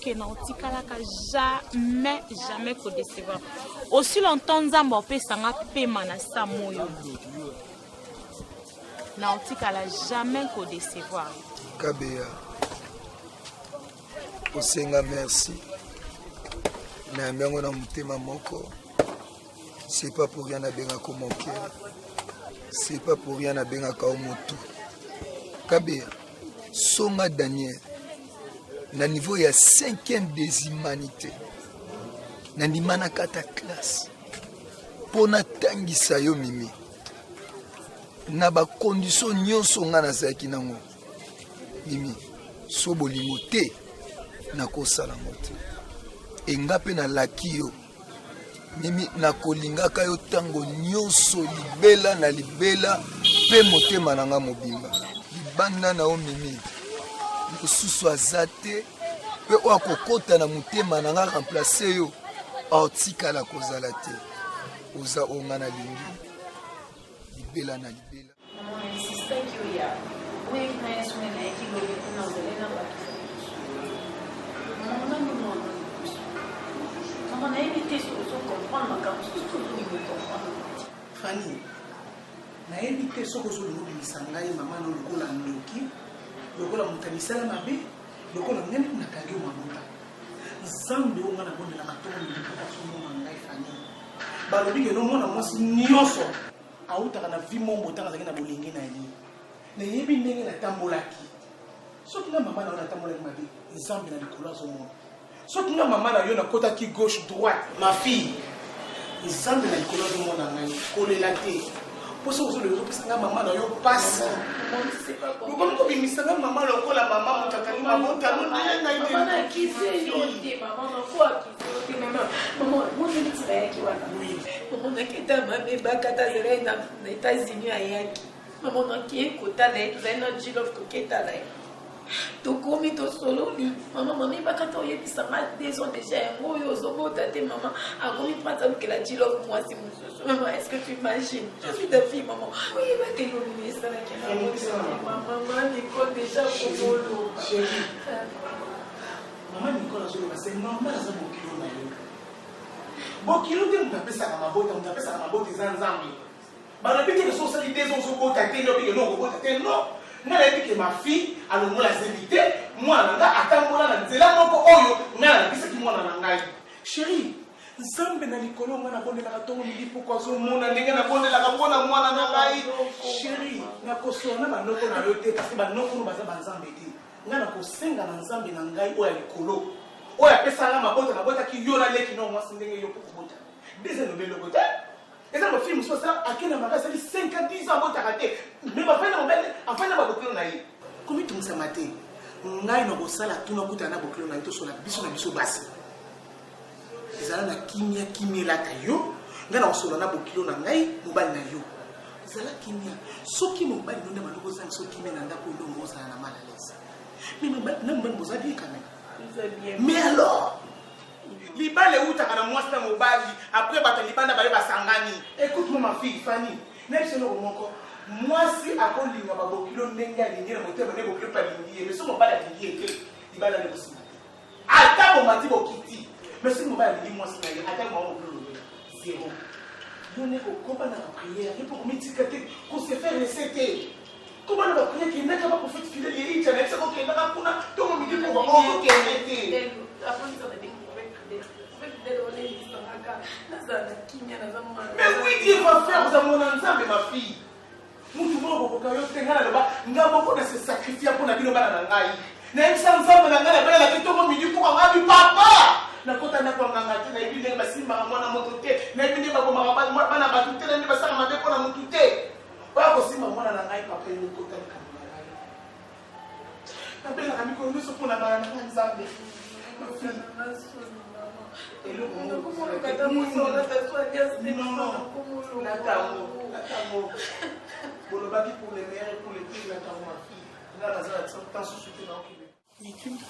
que naotikalaka jamais ko décevoir. Aussi longtemps nzambe opesanga pema na sa moyo. Naotikala jamais ko décevoir. Kabea. Osenga merci. Na miango na mutema moko. C'est pas pour rien na benga ko mon cœur. C'est pas pour rien na benga ka motu. Kabea. Songa Daniel. Na niveau ya 5e des humanités. Na ndimana kata classe. Pona tangisa yo mimi. Na ba condition nyonso nga na zaki nango. Mimi so bolingo te na kosala mote. Enga pe na laki yo. Mimi na kolingaka yo tango nyonso libela na libela pe motema na nga mobimba. Libanda na o mimi. Mosusu azate pe o kokota na motema na nga remplacer yo. Aotikala kozala te. Oza onga na lingi. Libela na libela. Fanny, na évité ce que je vous dis, Sangai, maman, le goût la ndoki, le goût la montanisha la mabe, le goût la même na kage ou mamuta. Zambe ou mana bonne la maton, le goût la son mangai Fanny. Balobi que non mon amour nyoso. Auta kana vi mombo tanga zakina bolingi na yi. Na yebi ndenge na tambolaki. Soki na maman na tambolaki mabe, zambe na likolo zo mon. Soki na maman na yo na kota ki gauche droite, ma fille. Zambe na likolo zo mon na ngai, kolela te. Poso ozo le opesa nga maman na yo passe. Comment ko bimisa nga maman lokola maman mutakani mabota no na ide. Maman qui fait yo te maman na quoi qui fait maman. Maman, moi je dis ça yaki wana. Oui. Maman na kita mabe bakata zera na États-Unis ayaki. Maman na ki kota na zena jilof ko keta na. Tokomi to solo li maman mami bakata oyebisa ma des ans déjà ngoyo zobota te maman akomi prendre que la jilof moi si mususu maman est-ce que tu imagines je suis de fille maman oui ba te lo ni ça la maman Nicole déjà komolo chérie maman Nicole azolo c'est maman za bokilo na yo bokilo te mutapesa na mabota zanzambi bana pite so sali des ans zobota te no pike no zobota te no. Nga que ma fille a le mot la zélité, moi nanga atambola na nzela moko oyo nga na bisa ki mwana na ngai. Chérie, Zambe na likolo nga na bonde la katongo mili pourquoi zo mona ndenge na bonde la kapona mwana na ngai. Chérie, na kosona ba noko na yo te parce que ba noko no baza banzambe te. Nga na kosenga na nzambe na ngai oya likolo. Oya pesa nga mabota ki yo na leki no mwasi ndenge yo kokota. Dese no belo kota. Et ça, mon film, ça, à quel moment ça dit 5 ans, 10 ans, mais ma femme, enfin, ma boucle, comment tu me matin? N'a une bossala, tout n'a pas de boucle, n'a sur la biso basse. Les ala na kimia la tayo, n'a pas sur la boucle, n'a ngai, mobile na yo. Les ala kimia, ce qui mobile, nous n'avons pas besoin de ce qui mène à la peau, nous avons la mal à l'aise. Mais mobile, nous n'avons pas besoin de quand même. Mais alors? Libale ou takana mwasta mobali après bata libanda bale basangani. Écoute-moi ma fille Fanny, même si nous moko moi si akolinga babokilo ndenge alingera motema ne bokilo pa lingiye mais somo bala lingiye ke libala ne bosima. Ata mo mati bokiti mais si mo bala lingi moi si na ata mo bokilo zéro. Donnez au combat dans la prière et pour médiciter qu'on se fait recéter. Comment on va prier qu'il n'a pas prophète fidèle et il tient ça qu'on n'a pas pour tout le monde pour voir on qui était. Mais oui, Dieu va faire ça mon ensemble, ma fille. Nous tout le monde va faire se sacrifier pour la vie de la ngai. N'a pas ensemble la ngai la vie tout le monde pour avoir du papa. Na kota na kwa nganga na ibi ndenga basimba mwana moto te. Na ibi ndenga kwa mababa bana batu te na ndeba sanga mabe kwa mutu te. Wa ko simba mwana na ngai papa ni kota ni kamera. Na bela kami ko nduso pour la bana na nzambe. Ma fille. Et le comment le katamu so na taswa just non la tamu bolobaki pour les mères et pour les filles la tamu ma fille là la zone tant soucié dans qui mais tu me dis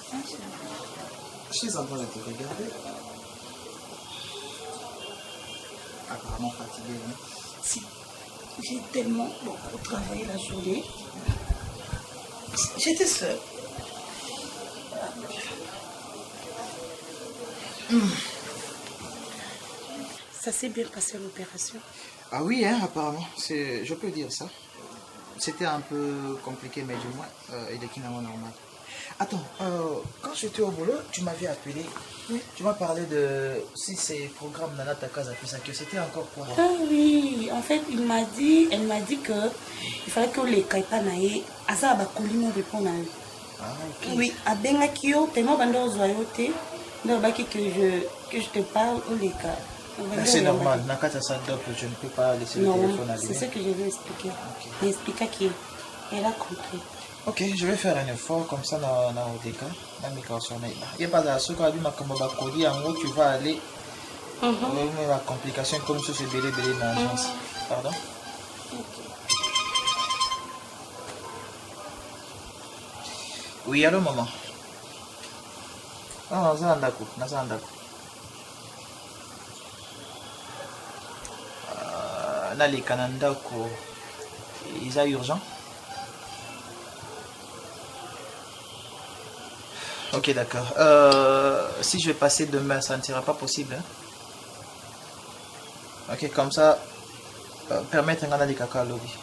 je suis en train de te regarder apparemment fatigué hein? Si j'ai tellement beaucoup travaillé la journée j'étais seule Ça s'est bien passé l'opération? Ah oui, hein, apparemment, je peux dire ça. C'était un peu compliqué, mais du moins, il est finalement normal. Attends, quand j'étais au boulot, tu m'avais appelé. Oui. Tu m'as parlé de si ces programmes Nana Takaz a fait ça, que c'était encore quoi? Ah oui, en fait, elle m'a dit que il fallait que les Kaipanaye, à ça, bah, Colino répondre à eux. Ah, ok. Oui, à Bengakio, tellement bandor zoyote, que je te parle au les cas. C'est normal, Nakata Sadop, je ne peux pas laisser le téléphone allumer. C'est ce que je vais expliquer. Okay. Elle expliqua qu'elle a compris. Ok, je vais faire un effort comme ça dans le cas. Il n'y a pas de ce qu'on dit, en gros, tu vas aller. La complication comme ça, c'est belé dans l'agence. Pardon? Oui, allô, maman. Non, Nazandako. Nali Kanandako, il est urgent. Ok, d'accord. Si je vais passer demain, ça ne sera pas possible. Hein? Ok, comme ça, permettre un de caca lobby.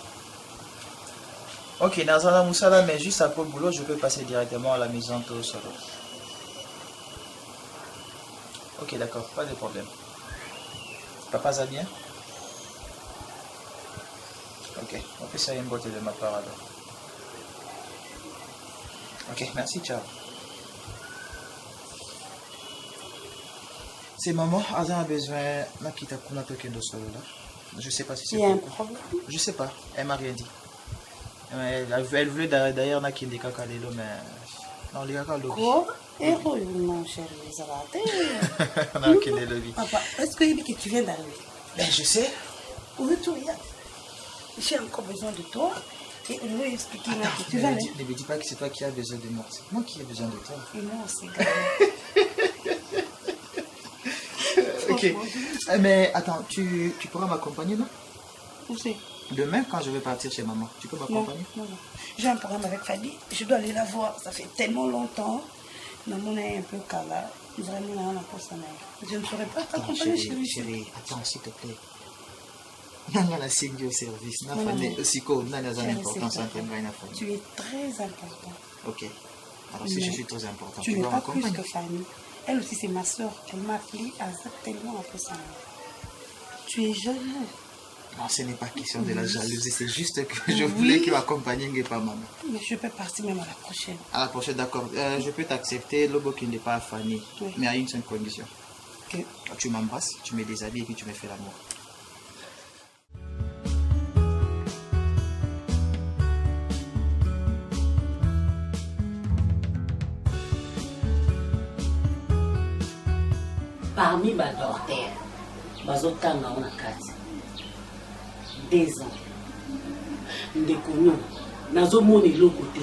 Ok, dans un moussala, mais juste après le boulot, je peux passer directement à la maison tout seul. Ok, d'accord, pas de problème. Papa, ça bien? Ok, on fait ça une beauté de ma part alors. Ok, merci, ciao. C'est maman, Adam a besoin de quitter pour notre kendo solo là. Je sais pas si c'est. Il y a un problème? Je sais pas, elle m'a rien dit. Elle voulait d'ailleurs na kindi kaka lelo mais non les kaka lobi. Quoi? Eh oh non chérie, ça va te. Non kindi lobi. Papa, est-ce que tu viens d'arriver? Ben je sais. Où es-tu? J'ai encore besoin de toi. Et on va expliquer là que tu vas aller. Ne me dis pas que c'est toi qui as besoin de moi. C'est moi qui ai besoin de toi. Et moi aussi, quand Ok. Mais attends, tu pourras m'accompagner, non? Où c'est? Demain, quand je vais partir chez maman, tu peux m'accompagner? Non. J'ai un programme avec Fadi. Je dois aller la voir. Ça fait tellement longtemps. Maman est un peu cala. Vraiment, on a pas ça. Je ne saurais pas t'accompagner chez lui. Chérie, attends, s'il te plaît. Nanga na signe au service. Na fane aussi ko na na zan importance en termes de Tu es très important. Ok. Alors si je suis très important, tu n'es pas plus que Fanny. Elle aussi c'est ma soeur. Elle m'a appelé à ça tellement après ça. Tu es jaloux. Non, ce n'est pas question de la jalousie, c'est juste que je voulais qu'il m'accompagne et pas maman. Mais je peux partir même à la prochaine. À la prochaine, d'accord. Je peux t'accepter, Lobo qui n'est pas Fanny, mais à une seule condition. Ok. Tu m'embrasses, tu me déshabilles et puis tu me fais l'amour. Parmi ma docteur, bazotanga on a 4 2 ans. Ndekonu, nazomona eloko te.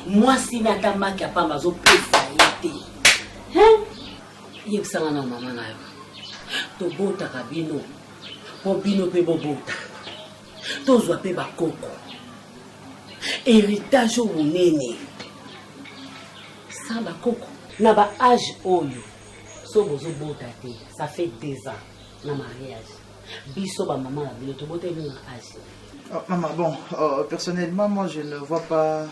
Mwasi na tamaki apa bazopesa ye te. Hein? Yebisanga na mama na yo. Tobotaka bino. Po bino pe bobota. Tozwa pe bakoko. Héritage monene. Sa bakoko. Na ba âge oyo. Ça fait 2 ans na mariage. Biso ba maman la bilo to bote ni na âge. Maman, bon, personnellement, moi je ne vois pas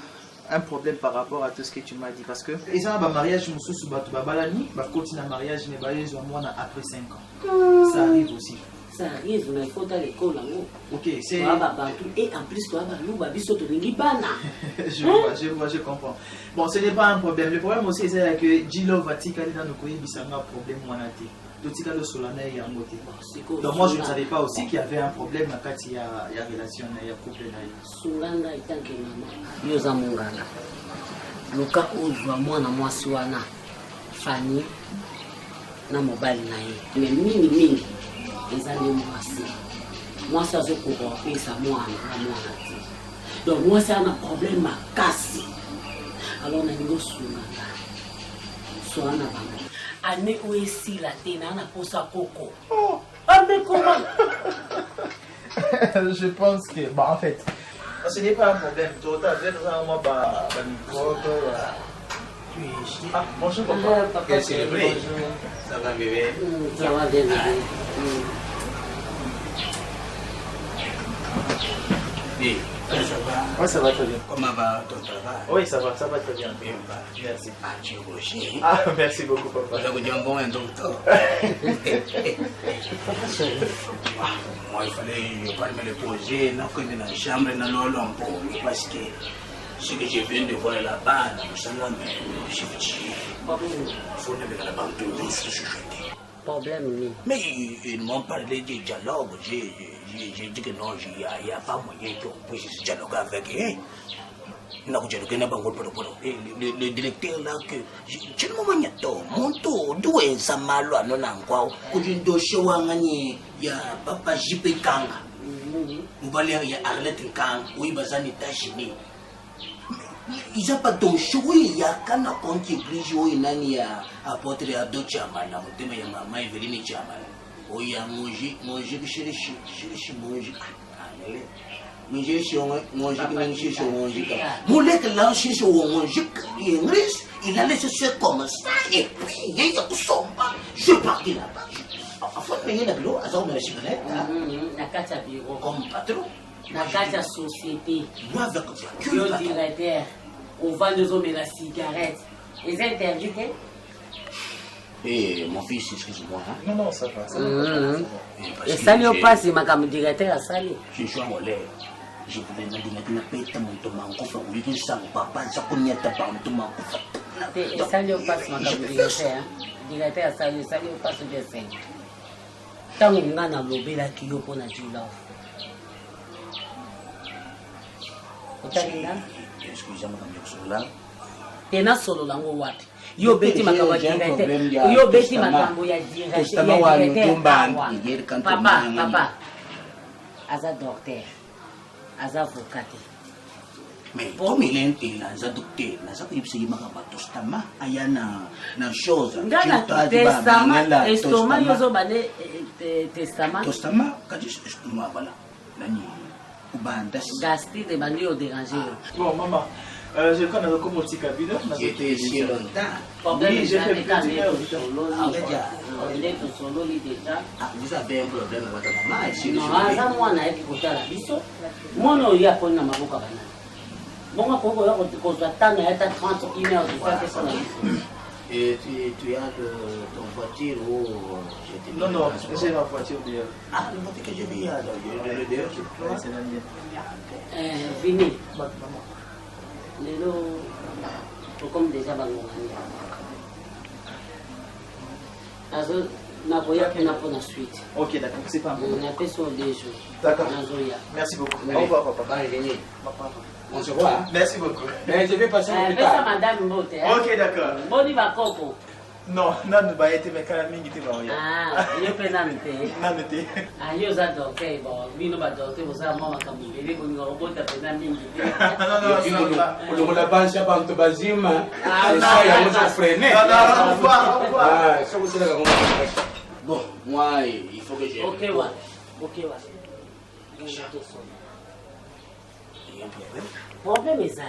un problème par rapport à tout ce que tu m'as dit parce que et ça ba mariage mususu ba to ba balani ba continue na mariage mais ba yezo moi après 5 ans. Ça arrive aussi. Ça arrive, mais il faut à l'école là. Ok, c'est et en plus toi ba louba biso to lingi bana. Je vois, je comprends. Bon, ce n'est pas un problème. Le problème aussi c'est que Gilo Vatika dans nos pays bisanga problème monate. Totika le solana et en moté. Donc moi je ne savais pas aussi qu'il y avait un problème à quand il y a relation il y a couple là. Solana itanke mama. Yoza mungala. Luka ozwa mwana mwasi wana. Fanny na mobile na ye. Mais mingi les années moi ça se comprend et ça moi donc moi c'est un problème ma casse alors on a niveau soit na année où ici la tena na posa coco mais comment je pense que bah en fait ce n'est pas un problème total moi bah Ah, bonjour papa. Quel célébré. Ça va bébé? Ça va bien bébé. Oui, ça va. Oui, ça va très bien. Comment va ton travail? Oui, ça va très bien. Merci. Ah, tu es Roger. Ah, merci beaucoup papa. Je vous dis un bon docteur. Moi, il fallait pas me le poser, dans la chambre, dans l'Olympo, parce que ce que je viens de voir là-bas, je me dis, il faut ne pas l'abandonner, c'est ce que je dis. Problème, oui. Mais ils m'ont parlé du dialogue. J'ai dit que non, il n'y a pas moyen qu'on puisse dialoguer avec eux. Le directeur là, que je ne m'en pas, mon tour, d'où est ça malo à non encore, où je dois choisir, il y a papa JP Kanga, ou Valérie, il y a Arlette Kang, oui, Bazan États-Unis. Ils n'ont pas de choix, il y a qu'un compte qui est joué, il y a apporté à d'autres chamans, il y a maman Evelyne Chaman. Oui, il y a mangé, que chez manger. Manger sur manger. Moulek là, chez manger, il a laissé se comme ça, et puis il y a tout son pas. Je partais là-bas. Enfin, il y a de l'eau, à son cigarette. La carte à bureau. Comme patron. La carte à société. Moi, avec le directeur, on vend nos hommes la cigarette. Ils interdits. Et mon fils, excuse-moi. Hein? Non, ça va. Et ça lui passe, il m'a comme directeur à salir. Je suis en l'air. Je voulais me dire que je peux mon toman, qu'on fait que ça ne va pas, ça qu'on y a pas un toman. Et ça lui passe, ma comme directeur. Directeur à salir, ça lui passe de 5. Tant qu'on a lobé la kilo pour la Jula. Excusez-moi, comme là. Tu n'as solo la ouate. Yo beti makambo ya directeur. Yo beti makambo ya directeur. Papa. Aza docteur. Aza avocat. Mais comme il est là, aza docteur, aza ko yipse makambo tostama ayana na chose. Ngana testament, estomac yozo bane testament. Tostama kadi estomac voilà. Nani ubanda. Gastrite bandi yo déranger. Bon maman. Je connais le commotif cabine. J'étais ici longtemps. Oui, j'ai fait plus d'une heure. Il est tout solo, il est déjà. Vous avez un problème avec votre maman ici? Non, ça, moi, on a été côté à la biso. Moi, on y a pas de maboka banane. Bon, on peut voir que quand on a été 31 heures de faire ça. Et tu as ton voiture ou... Non, j'ai ma voiture d'ailleurs. Ah, le voiture que j'ai vu d'ailleurs, c'est la mienne. Vini. Lelo, comme déjà bango. Azo na boya na pour la suite. Ok, d'accord, c'est pas bon. On a fait sur des jours. D'accord. Merci beaucoup. Au revoir papa. On se voit. Merci beaucoup. Mais je vais passer au plus tard. tard. Madame Mbote. Ok, d'accord. Boni va coco. Non, non, bah été mais quand même il était bon. Ah, il peut n'amité. N'amité. Ah, il y a docteur, bon, lui nous va docteur, vous savez moi comme il est bon, on va pas n'amité. Non, on l'a pas ça bantu bazima. C'est ça, il y a mon freiner. Non, au revoir. Ah, ça vous c'est là. Bon, moi il faut que je. OK, ouais. Il y a un problème. Problème est ça.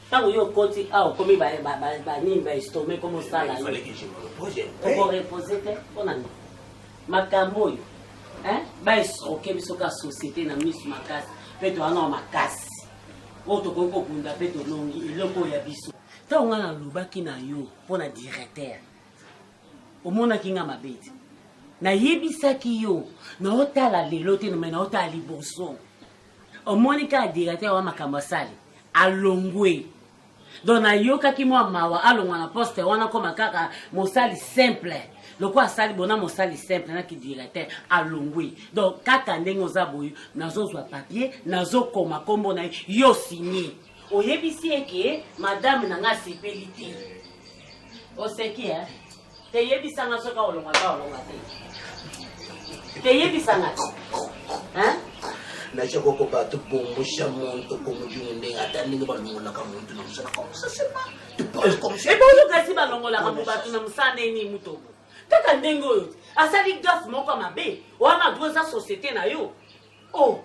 Quand vous avez côté ah comme ba nimba estomé comme ça là. Il fallait que je me repose. Pour reposer on a makambo yo. Hein? Ba OK biso ka société na miss makasi. Peto ana makasi. Oto ko kunda peto longi iloko ya biso. Ta on a lobaki na yo pona directeur. Omona kinga mabeti. Na yebisaki yo na otala lelo te na otala liboso. Omonika directeur wa makambo sali. Alongwe. Donc na yoka ki mwa mawa alongwa na poste wana koma kaka mosali simple. Lokwa sali bona mosali simple na ki directeur alongwe. Donc kaka ndenge ozaboyo nazozwa papier nazokoma kombo na yo signé. Oyebisi eke madame na nga sipeliti. Oseki te yebisa nga soka olongwa te. Te yebisa nga. Hein? Na chako ko ba to bomusha monto como junde ata ninga balongola ka monto na musala comme ça c'est pas tu penses comme ça et bon kasi balongola ka mobatu na musane ni mutobo taka ndengo yo asali gaf moko mabe wana doza société na yo oh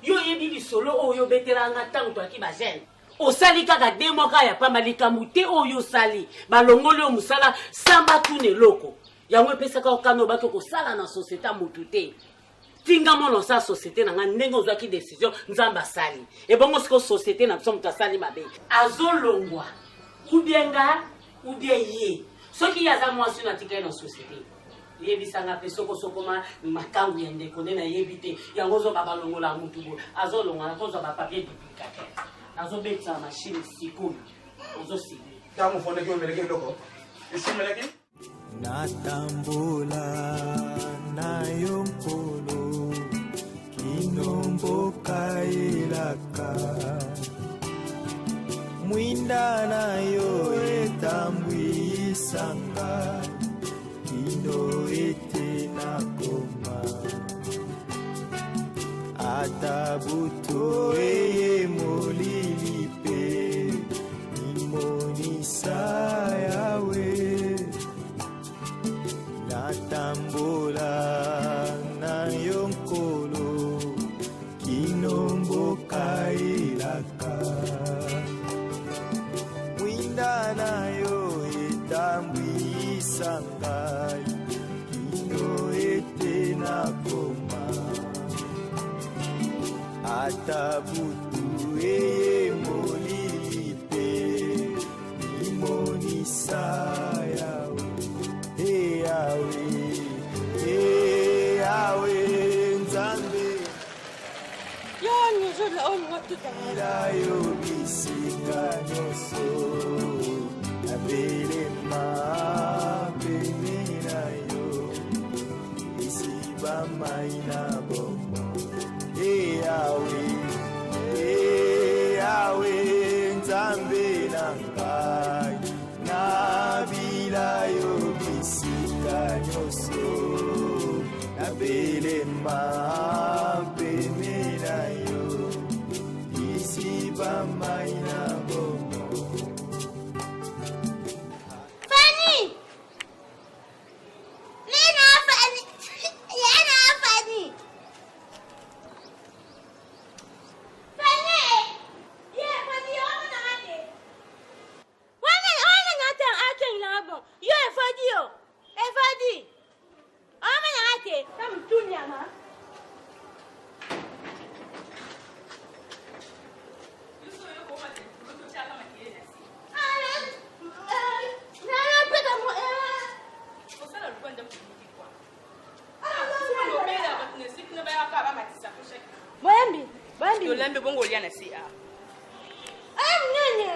yo yebi solo oh yo beteranga tango to aki ba jeune osali kaka de moka ya pamba likambo te oyo osali balongoli yo mosala samba tune eloko yango epesaka okano baki kosala na société ya motu te tinga mona osala société na nga ndenge ozwaki décision nzambe asali ebongo siko société na biso moto asali mabe azolongwa ubienga ubie ye soki ye aza mwasi na tika ye na société yebisanga pe sokosokoma makangu ya ndeko nde nayebi te yango ozoba balongola ya motu boye azolongwa nakozwa bapapier duplicataire azobetisa mashine sikoyo ozosili ntango fondaki omeleki eloko esimeleki natambola na yo nkolo kinomboka elaka mwinda na yo etambwisanga kino ete nakoma ata buto eye molili pe imonisa yawe natambola na yo nkolo kinomboka elaka mwinda na yo etambwisa ngai kino ete nakoma ata butu eye molili pe imonisa yawe yawe nzambe yo bisinga nyonso nabelema pene na yo isiba mai na bomo yawe nzambe na ngai nabila yo bisinga nyonso nabelema pene na yo isiba mai na bomo Fanny! Lena Fanny! Yana Fanny! Fanny! Yeah, Fanny, wana ngate. Wana ngate ake ngabo. Yo Fanny yo. Fanny. Wana ngate. Tamtunya ma. Bambi. Yolembe bongo liana si a. Nene.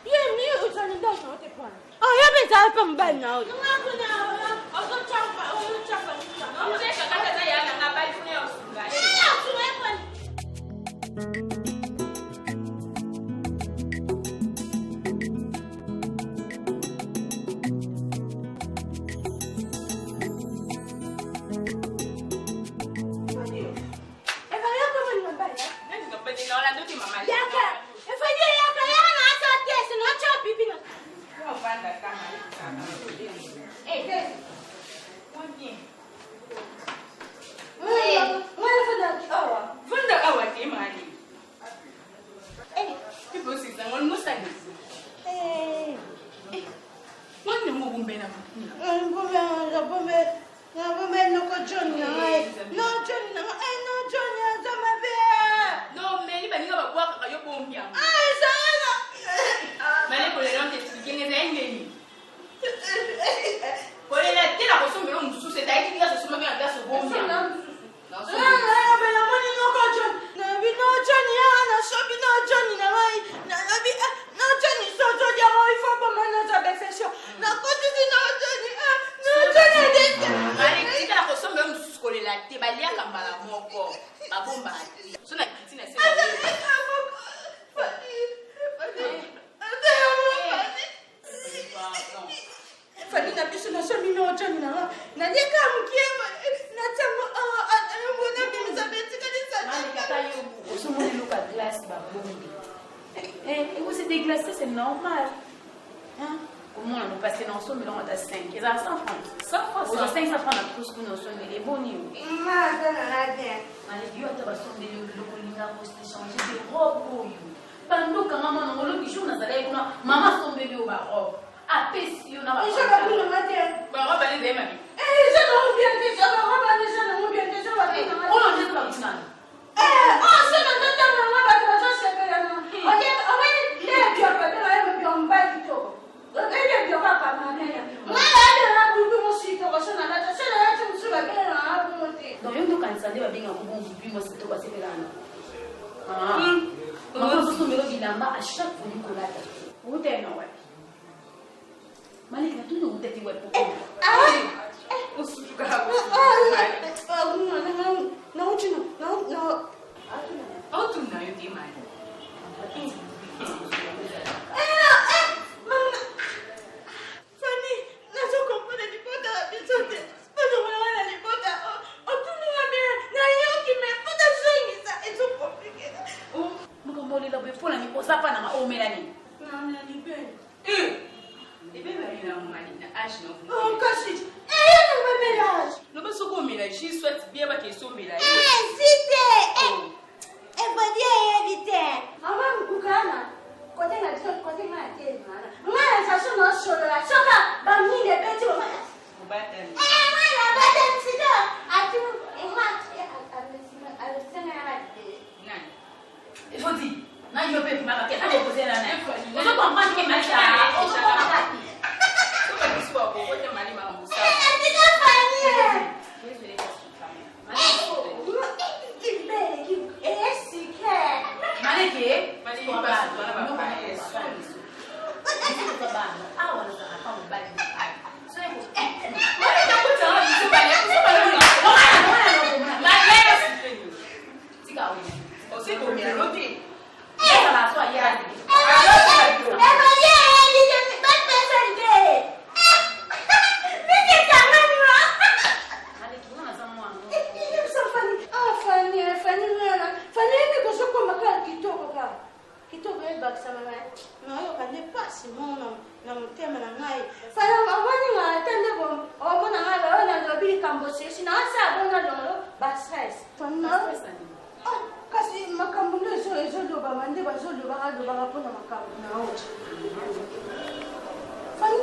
Ye mi utani ndo shote kwa. Oh, yabe tapa mbali na wewe. Ngakuna ozo chapa. Mzee kakata za yana ngabali fune osunga. C'est déglacé, c'est normal. Hein? Comment on va passer dans son mais on a 5. Ils ont 100 francs. 100 francs. On a 500 francs dans tout ce que nous sommes. Les bons niveaux. Les vieux, on va changer des robes. Pas bandoka mama na ngolo bijour na zala kuna mama sombeli o ba robe. Apesi yo na ba. Je vais plus le matin. Ba robe ali de mami. Je n'ai bien dit ça, ma robe ali je n'ai bien dit ça. On en dit pas kuna. C'est dans le temps maman va te faire ce que là. OK, il est bien pas là, mais on va du tout. Il est bien pas pas maman. Moi là là pour mon site, on va se na la c'est là tu me sur la gueule là pour monter. Donc yo quand ça va bien ko bon puis moi c'est to passer là. Maman sombeli bilamba à chaque fois Nicolas. Où t'es non ouais. Malika tu no utati wewe. Usuka hapo. Au tu na yuti mali. Fanny, nazo compone di pota bizote. Bado wala ni pota. Tu ni bien. Na yoki me pota songi ça est trop compliqué. Oh, mkomboli la befola ni posa pa na maomela ni. Na ni bien. Ebe bari na mali na ash no. Oh, kasi. Non me mélange. No ba soko mélange, je souhaite bien ba ke so mélange. C'était. Faut dire éviter. Maman mkukana. Côté na tso côté ma tete mana. Mwana sasa no solo la soka ba mimi de beti wa. Mubata. Mwana bata msida. Atu alisema Nani? Il faut dire. Na yo pe mama ke ale poser la nani. On peut comprendre que Malika. On peut comprendre. On peut dispo ko wote mali ma mbusa. Tika fanyie. Maliki, kasi makambo nde ezolobama nde bazolobaka mpona makambo na ote fani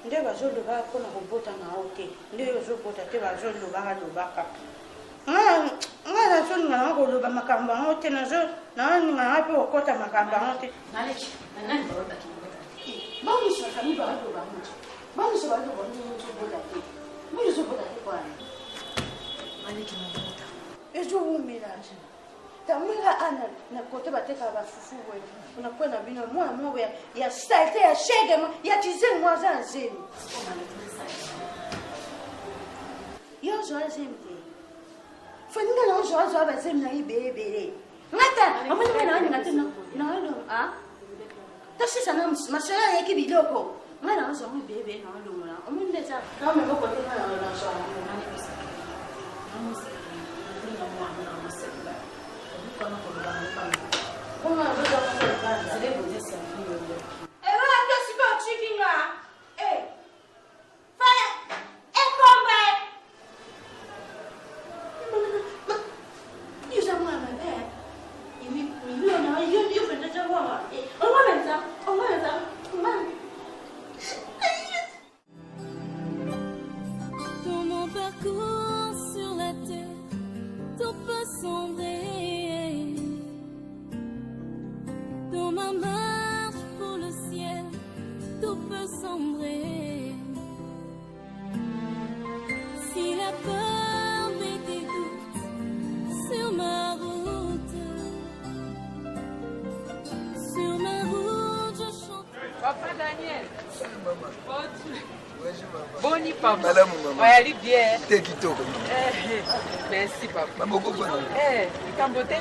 nde bazolobaka mpona kobota na o te nde ozobota te bazolobaka ngai nazolinga nanga koloba makambo yango te nazolinga nanga mpe kokota makambo yango te bamiso fami bazoloba moto bamiso bazoloba mozobota te mozobota te kwana ezowumela tamwinga ana na kote bateka bafufu we unakwenda bino mwana moko ya salte ya shege ya tizeni mwaza nzemi yo zoa zemi te faninga na zoa bazemi na ibebele ngata amani na ngata na tasisa na masaya yake biloko ngana zo mu bebe na ndumula omundeza na me boko te na so na bisa na musi na mwana na musela kama kwa baba kama ndio kwa zile bote safi ndio ewa ndio sipo chikinga fanya kombe yuza mwana imi na yo fenda jawa on Dans mon parcours sur la terre, tout peut sombrer. Dans ma marche pour le ciel, tout peut sombrer. Si la peur met des doutes sur ma route, je chante. Papa Daniel. Maman. Boni papa. Madame maman. Ouais, elle est bien. T'es kitoko. Merci papa. Maman kokona. Kambote.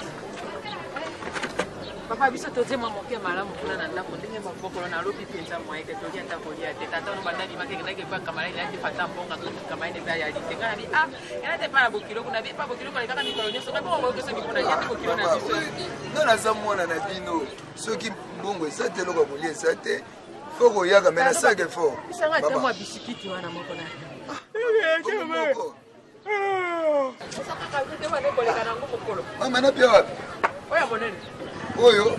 Papa biso toze mwa moke malamu kuna na ndako ndenge mabokolo na lobi penza mwa ete tolia ta kolia te tata no bandani make na ke pa kamala ina te fata mbonga to kamala ine ba ya lite kana bi ina te para bokilo kuna bi pa bokilo kana kaka mikolo nyoso ka bo ko so mikona ya te bokilo na biso non za mwana na bino soki mbongo eza te loko kolia eza te faut koyaka mais na sake fort bisanga te mwa bisikiti wana moko na Mama napia wapi? Oya monene. Oyo.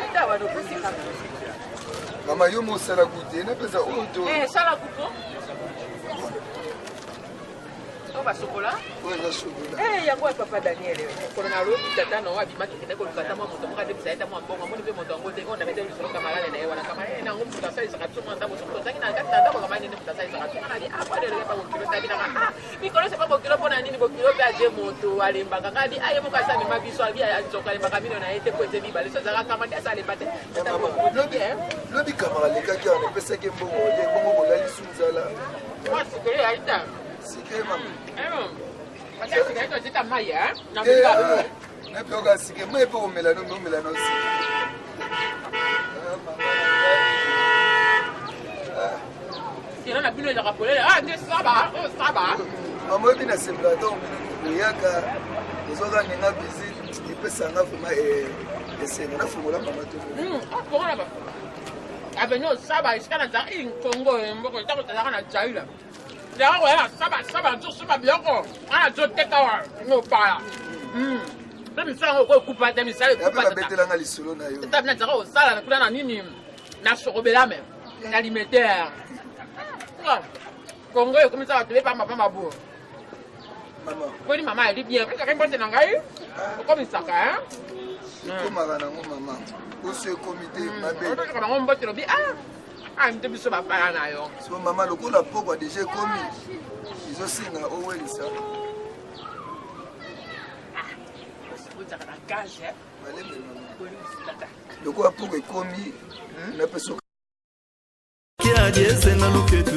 Aida wano kusika. Mama yo mosala goûter na pesa oyo. Sala kuko. Oba chocolat? Oui, la chocolat. Yango ya papa Daniel. Corona road tata no wabi maki kende ko lukata mwa moto mwa debisa eta mwa mbongo moni pe moto ngo te ona mete lusolo kamala na yewa na kamala na ngo muta sai saka tuma ndabo so tangi na kata ndabo kamala ni muta sai saka tuma na di apa de pa ko kilo tabi na mi kono se pa ko kilo pona nini ko kilo pe aje moto alemba ngadi aye mo ka sa mi mabiso abi ya nzoka le bakamino na ete ko ete bi bale so zaka kama ndi asa le bate lobi kamala le kaki on pesa ke mbongo le mbongo ko lali sunzala moi c'est que aita sikre mama napioka sike mai mpe komelano omelano si mama oyebi na sepulaton oyaka ozoka ninga visite epesanga vraimen esengo nafungola mama to aveni osaba esika na zaki nkongo mboko ntango tozalaka na jaila yango ya saba nzosuba biloko ana zoteka wa nopala mpe misala ngo okupa te misala ekupabetelanga lisolo na yo tabi nazaka osala kuna na nini na sokobelame na alimentaire kongo ekomisa bato be pambapamba bo koni mama eli bien ezaka mpote na ngai okomisaka ekomaka nango mama oso ekomi te mabe nango mbote lobi nte biso bapaya na yo so mama lokola pokwa deja ekomi ezosinga owelisa ozaka na gage lokola pokwa ekomi napeso kia diese na luketu